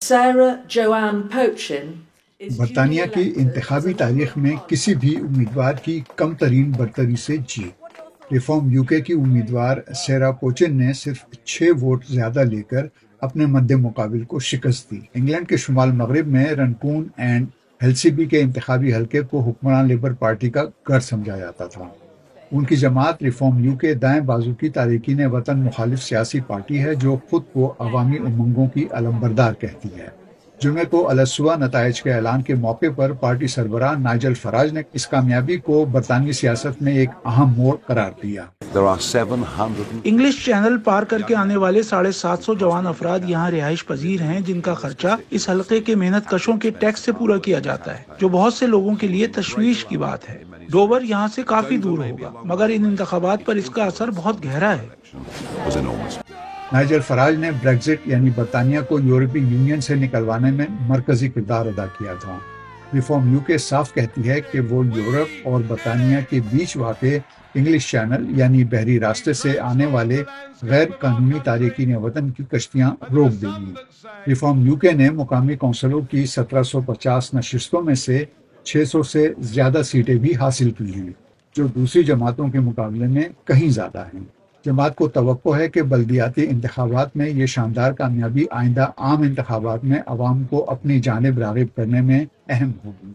Sarah Joanne Pochin برطانیہ کی انتخابی تاریخ میں کسی بھی امیدوار کی کم ترین برتری سے جیت۔ ریفارم یوکے کی امیدوار سیرا پوچن نے صرف 6 ووٹ زیادہ لے کر اپنے مد مقابل کو شکست دی۔ انگلینڈ کے شمال مغرب میں رنکون اینڈ ہیلسیبی کے انتخابی حلقے کو حکمران لیبر پارٹی کا گھر سمجھا جاتا تھا۔ ان کی جماعت ریفارم یوکے دائیں بازو کی تارکین وطن مخالف سیاسی پارٹی ہے جو خود کو عوامی امنگوں کی علمبردار کہتی ہے۔ جمعے کو الاسوا نتائج کے اعلان کے موقع پر پارٹی سربراہ نائجل فراج نے اس کامیابی کو برطانوی سیاست میں ایک اہم موڑ قرار دیا۔ انگلش چینل پار کر کے آنے والے 750 جوان افراد یہاں رہائش پذیر ہیں جن کا خرچہ اس حلقے کے محنت کشوں کے ٹیکس سے پورا کیا جاتا ہے، جو بہت سے لوگوں کے لیے تشویش کی بات ہے۔ ڈوور یہاں سے کافی دور ہوگا، مگر ان انتخابات پر اس کا اثر بہت گہرا ہے۔ نائجل فراج نے بریگزٹ یعنی برطانیہ کو یورپی یونین سے نکلوانے میں مرکزی کردار ادا کیا تھا۔ ریفارم یوکے صاف کہتی ہے کہ وہ یورپ اور برطانیہ کے بیچ واقع انگلش چینل یعنی بحری راستے سے آنے والے غیر قانونی تارکین وطن کی کشتیاں روک دیں گی۔ ریفارم یوکے نے مقامی کونسلوں کی 1750 نشستوں میں سے 600 سے زیادہ سیٹیں بھی حاصل کی ہیں، جو دوسری جماعتوں کے مقابلے میں کہیں زیادہ ہیں۔ جماعت کو توقع ہے کہ بلدیاتی انتخابات میں یہ شاندار کامیابی آئندہ عام انتخابات میں عوام کو اپنی جانب راغب کرنے میں اہم ہوگی۔